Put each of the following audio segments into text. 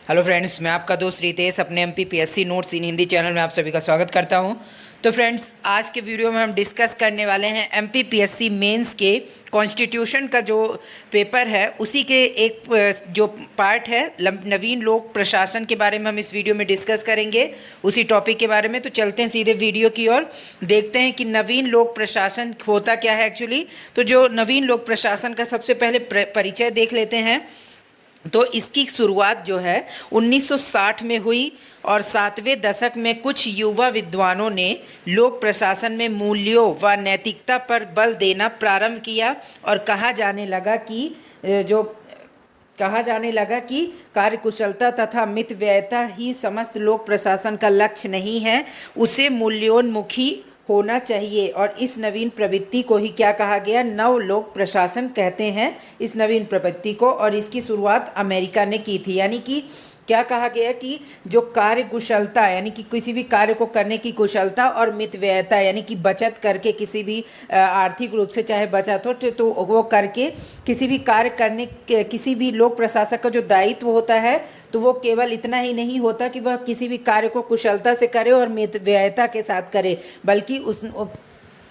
Hello friends, मैं आपका दोस्त रितेश अपने एमपीपीएससी नोट्स इन हिंदी चैनल में आप सभी का स्वागत करता हूं। तो फ्रेंड्स, आज के वीडियो में हम डिस्कस करने वाले हैं एमपीपीएससी मेंस के कॉन्स्टिट्यूशन का जो पेपर है उसी के एक जो पार्ट है नवीन लोक प्रशासन के बारे में हम इस वीडियो में डिस्कस करेंगे, उसी टॉपिक के बारे में। तो चलते हैं सीधे वीडियो की ओर, देखते हैं कि नवीन लोक प्रशासन होता क्या है एक्चुअली। तो जो नवीन लोक प्रशासन का सबसे पहले परिचय देख लेते हैं। तो इसकी शुरुआत जो है 1960 में हुई और 7वें दशक में कुछ युवा विद्वानों ने लोक प्रशासन में मूल्यों व नैतिकता पर बल देना प्रारंभ किया और कहा जाने लगा कि कार्यकुशलता तथा मितव्ययता ही समस्त लोक प्रशासन का लक्ष्य नहीं है, उसे मूल्योन्मुखी होना चाहिए। और इस नवीन प्रवृत्ति को ही क्या कहा गया? नव लोक प्रशासन कहते हैं इस नवीन प्रवृत्ति को। और इसकी शुरुआत अमेरिका ने की थी। यानी कि क्या कहा गया कि जो कार्य कुशलता यानी कि किसी भी कार्य को करने की कुशलता और मितव्ययता यानी कि बचत करके किसी भी आर्थिक रूप से चाहे बचत हो तो वो करके किसी भी कार्य करने किसी भी लोक प्रशासक का जो दायित्व होता है तो वो केवल इतना ही नहीं होता कि वह किसी भी कार्य को कुशलता से करे और मितव्ययता के साथ करे, बल्कि उस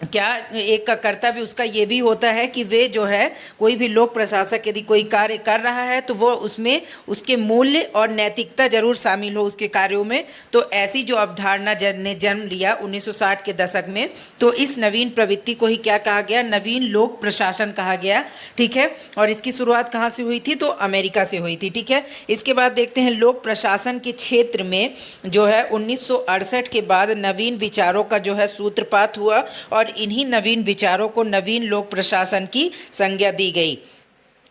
क्या एक का कर्तव्य उसका ये भी होता है कि वे जो है कोई भी लोक प्रशासक यदि कोई कार्य कर रहा है तो वो उसमें उसके मूल्य और नैतिकता जरूर शामिल हो उसके कार्यों में। तो ऐसी जो अवधारणा ने जन्म लिया 1960 के दशक में, तो इस नवीन प्रवृत्ति को ही क्या कहा गया? नवीन लोक प्रशासन कहा गया। ठीक है, और इसकी शुरुआत कहाँ से हुई थी? तो अमेरिका से हुई थी। ठीक है, इसके बाद देखते हैं लोक प्रशासन के क्षेत्र में जो है 1968 के बाद नवीन विचारों का जो है सूत्रपात हुआ और इन्हीं नवीन विचारों को नवीन लोक प्रशासन की संज्ञा दी गई।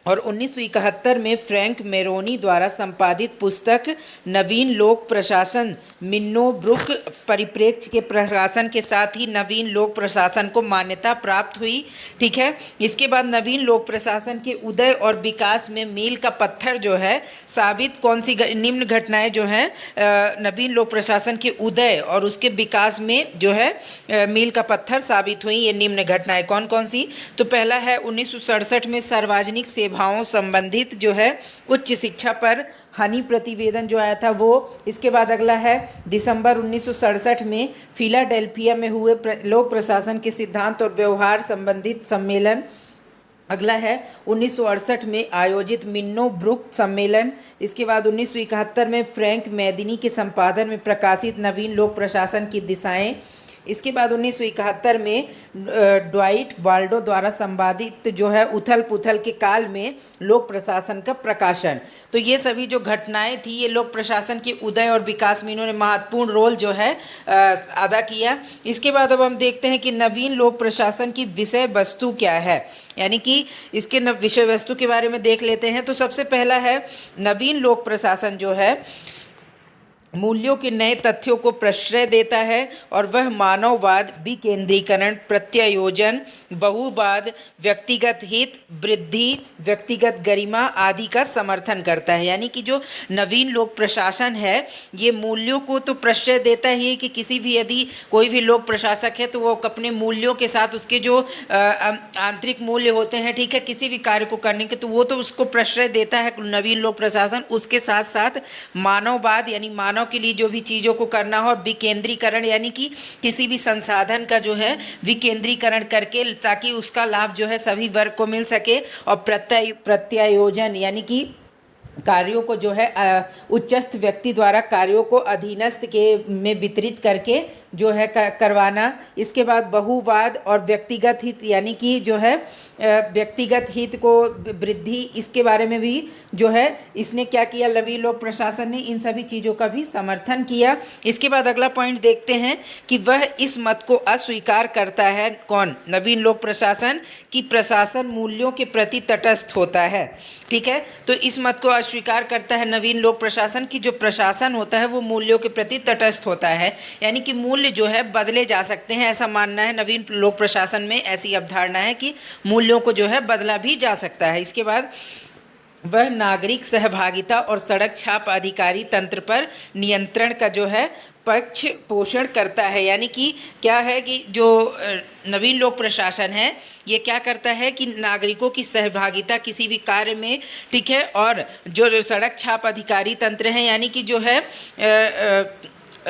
और 1971 में फ्रैंक मेरोनी द्वारा संपादित पुस्तक नवीन लोक प्रशासन मिन्नो ब्रुक परिप्रेक्ष्य के प्रशासन के साथ ही नवीन लोक प्रशासन को मान्यता प्राप्त हुई। ठीक है, इसके बाद नवीन लोक प्रशासन के उदय और विकास में मील का पत्थर जो है साबित कौन सी निम्न घटनाएं जो हैं नवीन लोक प्रशासन के उदय और उसके विकास में जो है मील का पत्थर साबित हुई। ये निम्न घटनाएं कौन कौन सी? तो पहला है 1967 में सार्वजनिक सेवाओं संबंधित जो है उच्च शिक्षा पर हनी प्रतिवेदन जो आया था वो। इसके बाद अगला है दिसंबर 1967 में फिलाडेल्फिया में हुए लोक प्रशासन के सिद्धांत और व्यवहार संबंधित सम्मेलन। अगला है 1968 में आयोजित मिन्नो ब्रुक सम्मेलन। इसके बाद 1971 में फ्रैंक मैदिनी के संपादन में प्रकाशित नवीन लोक प्रशासन की दिशाएं। इसके बाद 1971 में ड्वाइट बाल्डो द्वारा संपादित जो है उथल पुथल के काल में लोक प्रशासन का प्रकाशन। तो ये सभी जो घटनाएं थी ये लोक प्रशासन के उदय और विकास में इन्होंने महत्वपूर्ण रोल जो है अदा किया। इसके बाद अब हम देखते हैं कि नवीन लोक प्रशासन की विषय वस्तु क्या है, यानी कि इसके विषय वस्तु के बारे में देख लेते हैं। तो सबसे पहला है नवीन लोक प्रशासन जो है मूल्यों के नए तथ्यों को प्रश्रय देता है और वह मानववाद, विकेंद्रीकरण, प्रत्यायोजन, बहुवाद, व्यक्तिगत हित, वृद्धि, व्यक्तिगत गरिमा आदि का समर्थन करता है। यानी कि जो नवीन लोक प्रशासन है ये मूल्यों को तो प्रश्रय देता ही है कि किसी भी यदि कोई भी लोक प्रशासक है तो वो अपने मूल्यों के साथ उसके जो आंतरिक मूल्य होते हैं, ठीक है, किसी भी कार्य को करने के तो वो तो उसको प्रश्रय देता है नवीन लोक प्रशासन। उसके साथ साथ मानववाद यानी मानव के लिए जो भी चीज़ों को करना हो, विकेंद्रीकरण यानी कि किसी भी संसाधन का जो है विकेंद्रीकरण करके ताकि उसका लाभ जो है सभी वर्ग को मिल सके, और प्रत्यायोजन यानी कि कार्यों को जो है उच्चस्थ व्यक्ति द्वारा कार्यों को अधीनस्थ के में वितरित करके जो है करवाना। इसके बाद बहुवाद और व्यक्तिगत हित यानी कि जो है व्यक्तिगत हित को वृद्धि, इसके बारे में भी जो है इसने क्या किया? नवीन लोक प्रशासन ने इन सभी चीज़ों का भी समर्थन किया। इसके बाद अगला पॉइंट देखते हैं कि वह इस मत को अस्वीकार करता है। कौन? नवीन लोक प्रशासन की प्रशासन मूल्यों के प्रति तटस्थ होता है। ठीक है, तो इस मत को अस्वीकार करता है नवीन लोक प्रशासन की जो प्रशासन होता है वो मूल्यों के प्रति तटस्थ होता है, यानी कि मूल्य जो है बदले जा सकते हैं, ऐसा मानना है नवीन लोक प्रशासन में। ऐसी अवधारणा है कि मूल्यों को जो है बदला भी जा सकता है। इसके बाद वह नागरिक सहभागिता और सड़क छाप अधिकारी तंत्र पर नियंत्रण का जो है पक्ष पोषण करता है। यानी कि क्या है कि जो नवीन लोक प्रशासन है ये क्या करता है कि नागरिकों की सहभागिता किसी भी कार्य में, ठीक है, और जो सड़क छाप अधिकारी तंत्र है, यानी कि जो है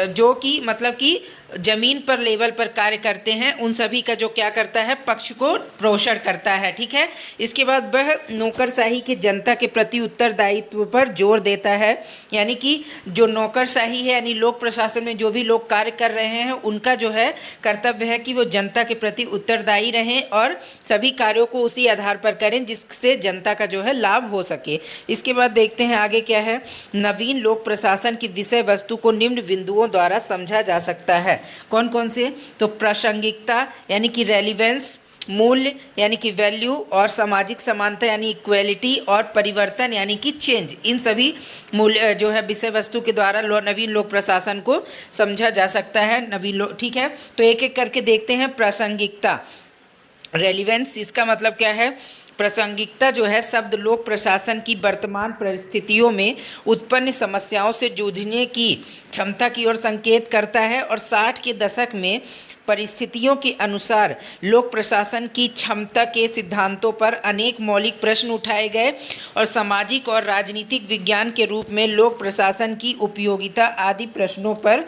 जो कि मतलब कि जमीन पर लेवल पर कार्य करते हैं, उन सभी का जो क्या करता है, पक्ष को पोषण करता है, ठीक है। इसके बाद वह नौकरशाही के जनता के प्रति उत्तरदायित्व पर जोर देता है। यानी कि जो नौकरशाही है, यानी लोक प्रशासन में जो भी लोग कार्य कर रहे हैं उनका जो है कर्तव्य है कि वो जनता के प्रति उत्तरदायी रहें और सभी कार्यों को उसी आधार पर करें जिससे जनता का जो है लाभ हो सके। इसके बाद देखते हैं आगे क्या है। नवीन लोक प्रशासन की विषय वस्तु को निम्न बिंदुओं द्वारा समझा जा सकता है। कौन कौन से? तो प्रासंगिकता यानी कि रेलिवेंस, मूल्य यानी कि वैल्यू, और सामाजिक समानता यानी इक्वेलिटी, और परिवर्तन यानी कि चेंज। इन सभी मूल्य जो है विषय वस्तु के द्वारा नवीन लोक प्रशासन को समझा जा सकता है। नवीन लोक, ठीक है। तो एक एक करके देखते हैं। प्रासंगिकता, रेलिवेंस, इसका मतलब क्या है? प्रासंगिकता जो है शब्द लोक प्रशासन की वर्तमान परिस्थितियों में उत्पन्न समस्याओं से जूझने की क्षमता की ओर संकेत करता है, और 60 के दशक में परिस्थितियों के अनुसार लोक प्रशासन की क्षमता के सिद्धांतों पर अनेक मौलिक प्रश्न उठाए गए और सामाजिक और राजनीतिक विज्ञान के रूप में लोक प्रशासन की उपयोगिता आदि प्रश्नों पर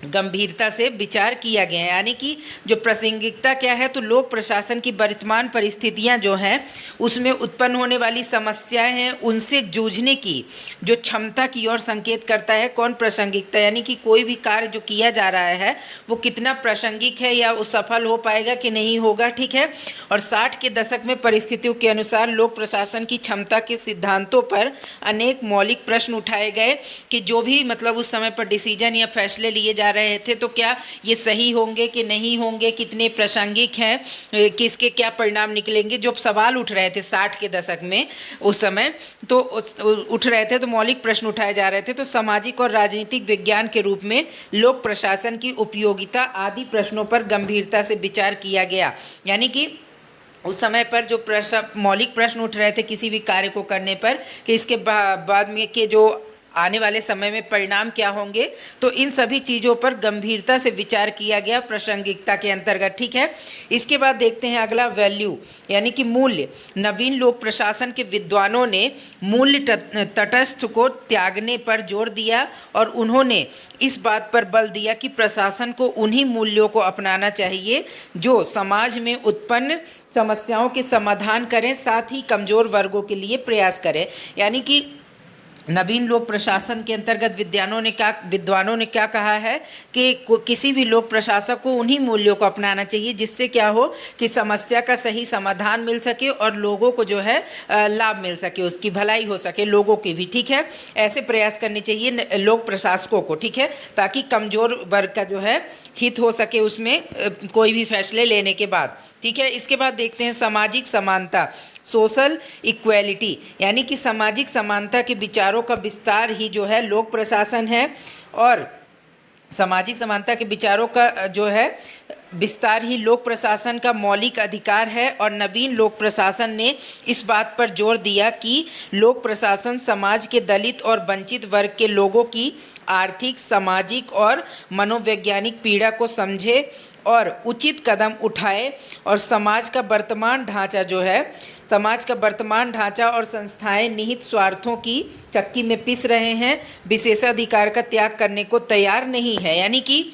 गंभीरता से विचार किया गया है। यानी कि जो प्रासंगिकता क्या है, तो लोक प्रशासन की वर्तमान परिस्थितियां जो हैं उसमें उत्पन्न होने वाली समस्याएं हैं, उनसे जूझने की जो क्षमता की ओर संकेत करता है। कौन? प्रासंगिकता, यानी कि कोई भी कार्य जो किया जा रहा है वो कितना प्रासंगिक है या वो सफल हो पाएगा कि नहीं होगा, ठीक है। और 60 के दशक में परिस्थितियों के अनुसार लोक प्रशासन की क्षमता के सिद्धांतों पर अनेक मौलिक प्रश्न उठाए गए कि जो भी मतलब उस समय पर डिसीजन या फैसले लिए जा रहे थे तो क्या ये सही होंगे कि नहीं होंगे, कितने प्रासंगिक हैं, किसके क्या परिणाम निकलेंगे। जो सवाल उठ रहे थे 60 के दशक में उस समय तो उठ रहे थे, तो मौलिक प्रश्न उठाए जा रहे थे। तो सामाजिक और राजनीतिक विज्ञान के रूप में लोक प्रशासन की उपयोगिता आदि प्रश्नों पर गंभीरता से विचार किया गया। यानी कि उस समय पर जो मौलिक प्रश्न उठ रहे थे किसी भी कार्य को करने पर कि इसके बाद में के जो आने वाले समय में परिणाम क्या होंगे, तो इन सभी चीज़ों पर गंभीरता से विचार किया गया प्रासंगिकता के अंतर्गत, ठीक है। इसके बाद देखते हैं अगला, वैल्यू यानी कि मूल्य। नवीन लोक प्रशासन के विद्वानों ने मूल्य तटस्थ को त्यागने पर जोर दिया और उन्होंने इस बात पर बल दिया कि प्रशासन को उन्हीं मूल्यों को अपनाना चाहिए जो समाज में उत्पन्न समस्याओं के समाधान करें, साथ ही कमज़ोर वर्गों के लिए प्रयास करें। यानी कि नवीन लोक प्रशासन के अंतर्गत विद्वानों ने क्या कहा है कि किसी भी लोक प्रशासक को उन्हीं मूल्यों को अपनाना चाहिए जिससे क्या हो कि समस्या का सही समाधान मिल सके और लोगों को जो है लाभ मिल सके, उसकी भलाई हो सके, लोगों की भी, ठीक है। ऐसे प्रयास करने चाहिए लोक प्रशासकों को, ठीक है, ताकि कमजोर वर्ग का जो है हित हो सके उसमें कोई भी फैसले लेने के बाद, ठीक है। इसके बाद देखते हैं सामाजिक समानता, सोशल इक्वेलिटी, यानी कि सामाजिक समानता के विचारों का विस्तार ही जो है लोक प्रशासन है, और सामाजिक समानता के विचारों का जो है विस्तार ही लोक प्रशासन का मौलिक अधिकार है। और नवीन लोक प्रशासन ने इस बात पर जोर दिया कि लोक प्रशासन समाज के दलित और वंचित वर्ग के लोगों की आर्थिक, सामाजिक और मनोवैज्ञानिक पीड़ा को समझे और उचित कदम उठाए, और समाज का वर्तमान ढांचा और संस्थाएं निहित स्वार्थों की चक्की में पिस रहे हैं, विशेषाधिकार का त्याग करने को तैयार नहीं है। यानी कि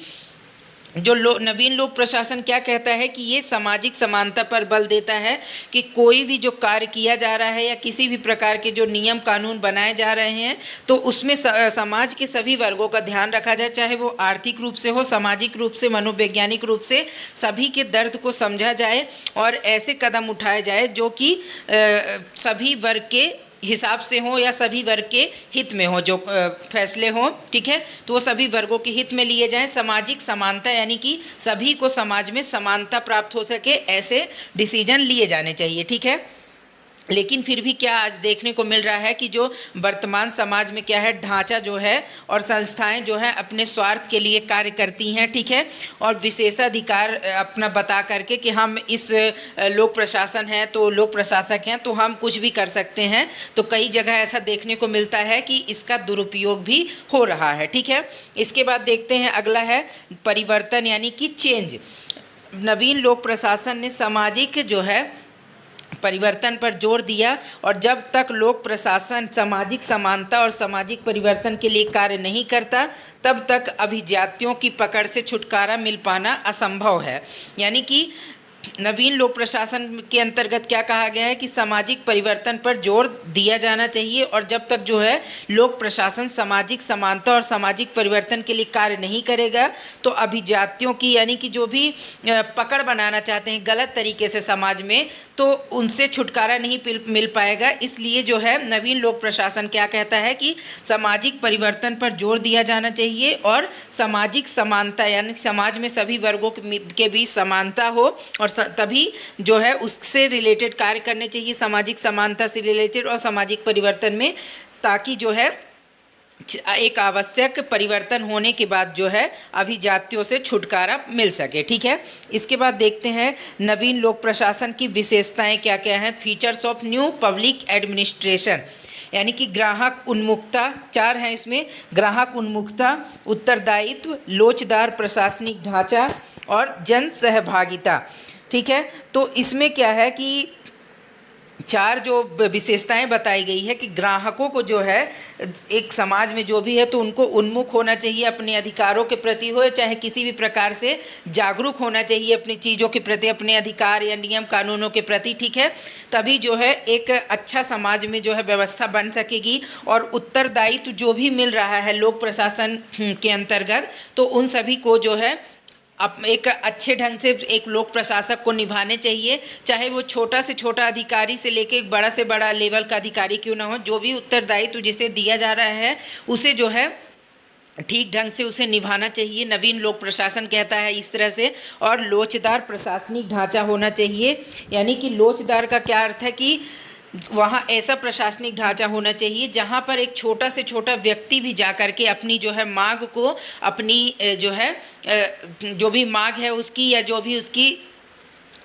जो नवीन लोक प्रशासन क्या कहता है कि ये सामाजिक समानता पर बल देता है कि कोई भी जो कार्य किया जा रहा है या किसी भी प्रकार के जो नियम कानून बनाए जा रहे हैं तो उसमें समाज के सभी वर्गों का ध्यान रखा जाए, चाहे वो आर्थिक रूप से हो, सामाजिक रूप से, मनोवैज्ञानिक रूप से, सभी के दर्द को समझा जाए और ऐसे कदम उठाए जाए जो कि सभी वर्ग के हिसाब से हो या सभी वर्ग के हित में हो, जो फैसले हों, ठीक है, तो वो सभी वर्गों के हित में लिए जाएं। सामाजिक समानता यानी कि सभी को समाज में समानता प्राप्त हो सके, ऐसे डिसीजन लिए जाने चाहिए, ठीक है। लेकिन फिर भी क्या आज देखने को मिल रहा है कि जो वर्तमान समाज में क्या है, ढांचा जो है और संस्थाएं जो है अपने स्वार्थ के लिए कार्य करती हैं, ठीक है, और विशेषाधिकार अपना बता करके कि हम इस लोक प्रशासन है तो लोक प्रशासक हैं तो हम कुछ भी कर सकते हैं। तो कई जगह ऐसा देखने को मिलता है कि इसका दुरुपयोग भी हो रहा है, ठीक है। इसके बाद देखते हैं अगला है परिवर्तन यानी कि चेंज। नवीन लोक प्रशासन ने सामाजिक जो है परिवर्तन पर जोर दिया, और जब तक लोक प्रशासन सामाजिक समानता और सामाजिक परिवर्तन के लिए कार्य नहीं करता तब तक अभिजातियों की पकड़ से छुटकारा मिल पाना असंभव है। यानी कि नवीन लोक प्रशासन के अंतर्गत क्या कहा गया है कि सामाजिक परिवर्तन पर जोर दिया जाना चाहिए, और जब तक जो है लोक प्रशासन सामाजिक समानता और सामाजिक परिवर्तन के लिए कार्य नहीं करेगा तो अभिजातियों की यानी कि जो भी पकड़ बनाना चाहते हैं गलत तरीके से समाज में, तो उनसे छुटकारा नहीं मिल पाएगा। इसलिए जो है नवीन लोक प्रशासन क्या कहता है कि सामाजिक परिवर्तन पर जोर दिया जाना चाहिए और सामाजिक समानता यानी समाज में सभी वर्गों के बीच समानता हो, और तभी जो है उससे रिलेटेड कार्य करने चाहिए, सामाजिक समानता से रिलेटेड और सामाजिक परिवर्तन में, ताकि जो है एक आवश्यक परिवर्तन होने के बाद जो है अभिजातियों से छुटकारा मिल सके, ठीक है। इसके बाद देखते हैं नवीन लोक प्रशासन की विशेषताएं क्या क्या हैं। Features of new public administration यानी कि ग्राहक उन्मुखता, 4 हैं इसमें, ग्राहक उन्मुखता, उत्तरदायित्व, लोचदार प्रशासनिक ढांचा और जन सहभागिता, ठीक है। तो इसमें क्या है कि 4 जो विशेषताएं बताई गई है कि ग्राहकों को जो है एक समाज में जो भी है तो उनको उन्मुख होना चाहिए, अपने अधिकारों के प्रति हो चाहे किसी भी प्रकार से जागरूक होना चाहिए अपनी चीज़ों के प्रति, अपने अधिकार या नियम कानूनों के प्रति, ठीक है। तभी जो है एक अच्छा समाज में जो है व्यवस्था बन सकेगी, और उत्तरदायित्व जो भी मिल रहा है लोक प्रशासन के अंतर्गत तो उन सभी को जो है अब एक अच्छे ढंग से एक लोक प्रशासक को निभाने चाहिए, चाहे वो छोटा से छोटा अधिकारी से लेके बड़ा से बड़ा लेवल का अधिकारी क्यों ना हो, जो भी उत्तरदायित्व जिसे दिया जा रहा है उसे जो है ठीक ढंग से उसे निभाना चाहिए। नवीन लोक प्रशासन कहता है इस तरह से। और लोचदार प्रशासनिक ढांचा होना चाहिए, यानी कि लोचदार का क्या अर्थ है कि वहाँ ऐसा प्रशासनिक ढांचा होना चाहिए जहाँ पर एक छोटा से छोटा व्यक्ति भी जा कर के अपनी जो है मांग को, अपनी जो है जो भी मांग है उसकी या जो भी उसकी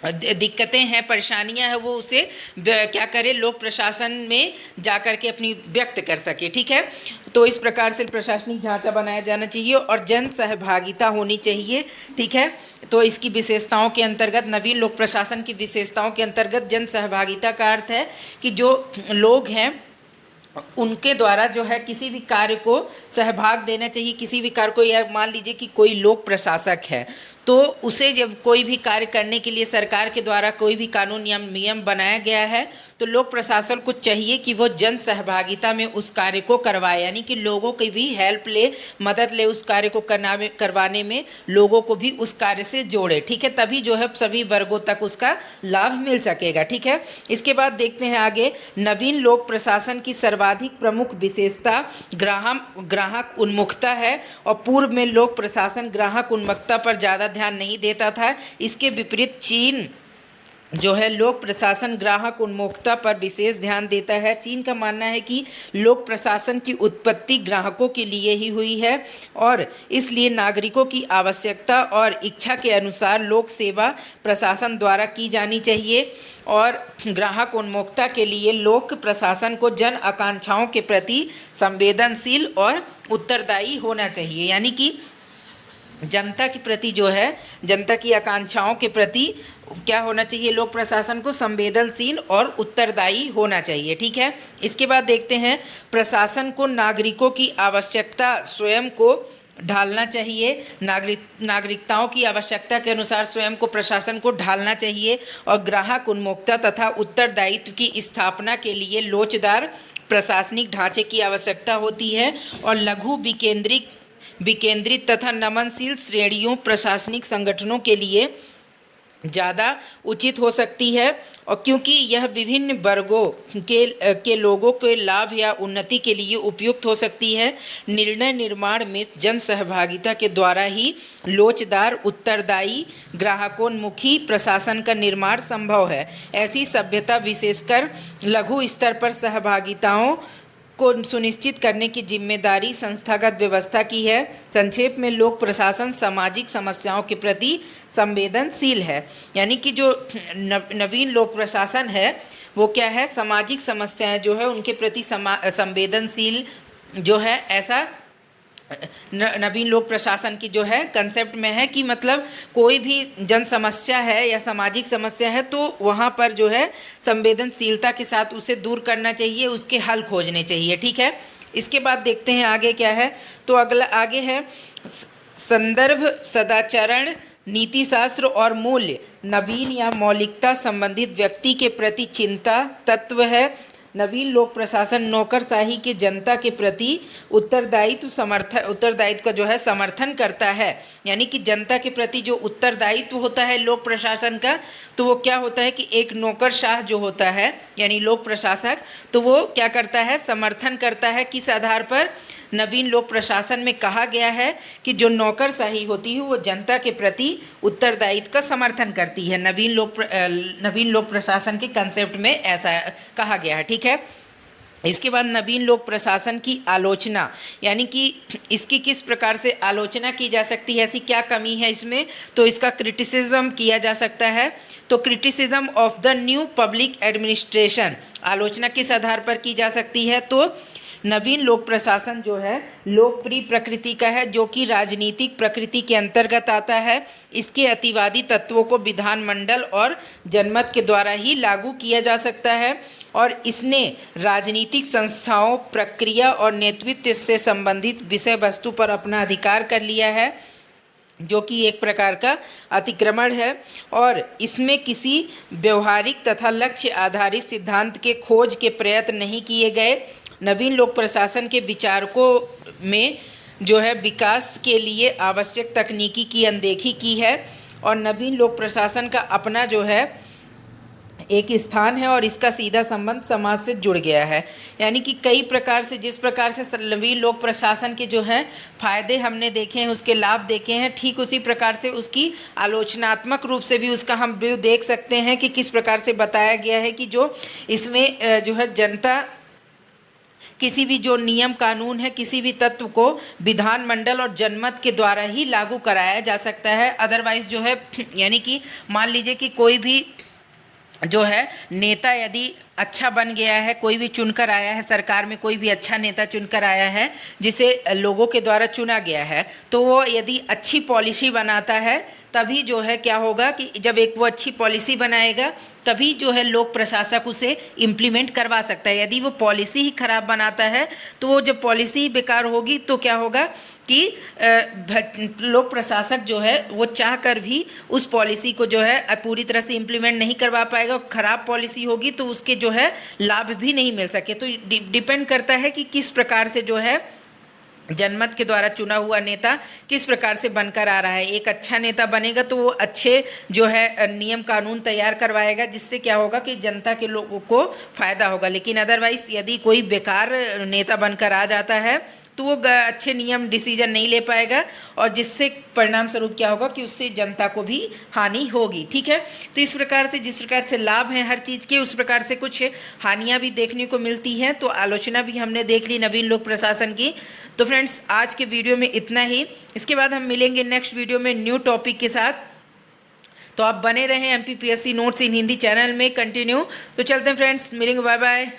दिक्कतें हैं, परेशानियां हैं, वो उसे क्या करे, लोक प्रशासन में जा कर के अपनी व्यक्त कर सके, ठीक है। तो इस प्रकार से प्रशासनिक ढांचा बनाया जाना चाहिए और जन सहभागिता होनी चाहिए, ठीक है। तो इसकी विशेषताओं के अंतर्गत, नवीन लोक प्रशासन की विशेषताओं के अंतर्गत जन सहभागिता का अर्थ है कि जो लोग हैं उनके द्वारा जो है किसी भी कार्य को सहभाग देना चाहिए। किसी भी कार्य को, या मान लीजिए कि कोई लोक प्रशासक है तो उसे जब कोई भी कार्य करने के लिए सरकार के द्वारा कोई भी कानून या नियम बनाया गया है तो लोक प्रशासन को चाहिए कि वो जन सहभागिता में उस कार्य को करवाए, यानी कि लोगों की भी हेल्प ले, मदद ले उस कार्य को करवाने में, लोगों को भी उस कार्य से जोड़े, ठीक है। तभी जो है सभी वर्गों तक उसका लाभ मिल सकेगा, ठीक है। इसके बाद देखते हैं आगे, नवीन लोक प्रशासन की सर्वाधिक प्रमुख विशेषता ग्राहक उन्मुखता है, और पूर्व में लोक प्रशासन ग्राहक उन्मुखता पर ज़्यादा ध्यान नहीं देता था। इसके विपरीत चीन जो है लोक प्रशासन ग्राहक उन्मुखता पर विशेष ध्यान देता है। चीन का मानना है कि लोक प्रशासन की उत्पत्ति ग्राहकों के लिए ही हुई है और इसलिए नागरिकों की आवश्यकता और इच्छा के अनुसार लोक सेवा प्रशासन द्वारा की जानी चाहिए, और ग्राहक उन्मुखता के लिए लोक प्रशासन को जन आकांक्षाओं के प्रति संवेदनशील और उत्तरदायी होना चाहिए, यानी कि जनता के प्रति जो है, जनता की आकांक्षाओं के प्रति क्या होना चाहिए, लोक प्रशासन को संवेदनशील और उत्तरदायी होना चाहिए, ठीक है। इसके बाद देखते हैं, प्रशासन को नागरिकों की आवश्यकता स्वयं को ढालना चाहिए, नागरिकताओं की आवश्यकता के अनुसार स्वयं को प्रशासन को ढालना चाहिए, और ग्राहक उन्मुखता तथा उत्तरदायित्व की स्थापना के लिए लोचदार प्रशासनिक ढांचे की आवश्यकता होती है, और लघु विकेंद्रित तथा नमनशील श्रेणियों प्रशासनिक संगठनों के लिए ज़्यादा उचित हो सकती है, और क्योंकि यह विभिन्न वर्गों के लोगों के लाभ या उन्नति के लिए उपयुक्त हो सकती है। निर्णय निर्माण में जन सहभागिता के द्वारा ही लोचदार, उत्तरदायी, ग्राहकोन्मुखी प्रशासन का निर्माण संभव है। ऐसी सभ्यता विशेषकर लघु स्तर पर सहभागिताओं को सुनिश्चित करने की जिम्मेदारी संस्थागत व्यवस्था की है। संक्षेप में लोक प्रशासन सामाजिक समस्याओं के प्रति संवेदनशील है। यानी कि जो नवीन लोक प्रशासन है वो क्या है, सामाजिक समस्याएं जो है उनके प्रति संवेदनशील जो है, ऐसा नवीन लोक प्रशासन की जो है कंसेप्ट में है कि मतलब कोई भी जन समस्या है या सामाजिक समस्या है तो वहाँ पर जो है संवेदनशीलता के साथ उसे दूर करना चाहिए, उसके हल खोजने चाहिए। ठीक है, इसके बाद देखते हैं आगे क्या है। तो अगला आगे है संदर्भ, सदाचरण, नीति शास्त्र और मूल्य नवीन या मौलिकता संबंधित व्यक्ति के प्रति चिंता तत्व है। नवीन लोक प्रशासन नौकरशाही के जनता के प्रति उत्तरदायित्व का जो है समर्थन करता है। यानी कि जनता के प्रति जो उत्तरदायित्व होता है लोक प्रशासन का, तो वो क्या होता है कि एक नौकरशाह जो होता है यानी लोक प्रशासक, तो वो क्या करता है, समर्थन करता है। किस आधार पर? नवीन लोक प्रशासन में कहा गया है कि जो नौकरशाही होती है वो जनता के प्रति उत्तरदायित्व का समर्थन करती है। नवीन लोक प्रशासन के कंसेप्ट में ऐसा कहा गया है। ठीक है, इसके बाद नवीन लोक प्रशासन की आलोचना, यानी कि इसकी किस प्रकार से आलोचना की जा सकती है, ऐसी क्या कमी है इसमें, तो इसका क्रिटिसिज्म किया जा सकता है। तो criticism of the new public administration, आलोचना किस आधार पर की जा सकती है, तो नवीन लोक प्रशासन जो है लोकप्रिय प्रकृति का है, जो कि राजनीतिक प्रकृति के अंतर्गत आता है। इसके अतिवादी तत्वों को विधानमंडल और जनमत के द्वारा ही लागू किया जा सकता है, और इसने राजनीतिक संस्थाओं, प्रक्रिया और नेतृत्व से संबंधित विषय वस्तु पर अपना अधिकार कर लिया है, जो कि एक प्रकार का अतिक्रमण है। और इसमें किसी व्यवहारिक तथा लक्ष्य आधारित सिद्धांत के खोज के प्रयत्न नहीं किए गए। नवीन लोक प्रशासन के विचारकों में जो है विकास के लिए आवश्यक तकनीकी की अनदेखी की है, और नवीन लोक प्रशासन का अपना जो है एक स्थान है और इसका सीधा संबंध समाज से जुड़ गया है। यानी कि कई प्रकार से, जिस प्रकार से नवीन लोक प्रशासन के जो है फायदे हमने देखे हैं, उसके लाभ देखे हैं, ठीक उसी प्रकार से उसकी आलोचनात्मक रूप से भी उसका हम व्यू देख सकते हैं कि किस प्रकार से बताया गया है कि जो इसमें जो है जनता किसी भी जो नियम कानून है, किसी भी तत्व को विधानमंडल और जनमत के द्वारा ही लागू कराया जा सकता है। अदरवाइज जो है यानी कि मान लीजिए कि कोई भी जो है नेता यदि अच्छा बन गया है, कोई भी चुनकर आया है, सरकार में कोई भी अच्छा नेता चुनकर आया है जिसे लोगों के द्वारा चुना गया है, तो वो यदि अच्छी पॉलिसी बनाता है तभी जो है क्या होगा कि जब एक वो अच्छी पॉलिसी बनाएगा तभी जो है लोक प्रशासक उसे इम्प्लीमेंट करवा सकता है। यदि वो पॉलिसी ही खराब बनाता है तो वो जब पॉलिसी ही बेकार होगी तो क्या होगा कि लोक प्रशासक जो है वो चाह कर भी उस पॉलिसी को जो है पूरी तरह से इम्प्लीमेंट नहीं करवा पाएगा। खराब पॉलिसी होगी तो उसके जो है लाभ भी नहीं मिल सके। तो डिपेंड करता है कि किस प्रकार से जो है जनमत के द्वारा चुना हुआ नेता किस प्रकार से बनकर आ रहा है। एक अच्छा नेता बनेगा तो वो अच्छे जो है नियम कानून तैयार करवाएगा, जिससे क्या होगा कि जनता के लोगों को फायदा होगा। लेकिन अदरवाइज यदि कोई बेकार नेता बनकर आ जाता है तो वो अच्छे नियम डिसीजन नहीं ले पाएगा, और जिससे परिणाम स्वरूप क्या होगा कि उससे जनता को भी हानि होगी। ठीक है, तो इस प्रकार से जिस प्रकार से लाभ हैं हर चीज़ के, उस प्रकार से कुछ हानियां भी देखने को मिलती हैं। तो आलोचना भी हमने देख ली नवीन लोक प्रशासन की। तो फ्रेंड्स आज के वीडियो में इतना ही। इसके बाद हम मिलेंगे नेक्स्ट वीडियो में न्यू टॉपिक के साथ। तो आप बने रहें MPPSC नोट्स इन हिंदी चैनल में कंटिन्यू। तो चलते हैं फ्रेंड्स, मिलेंगे, बाय बाय।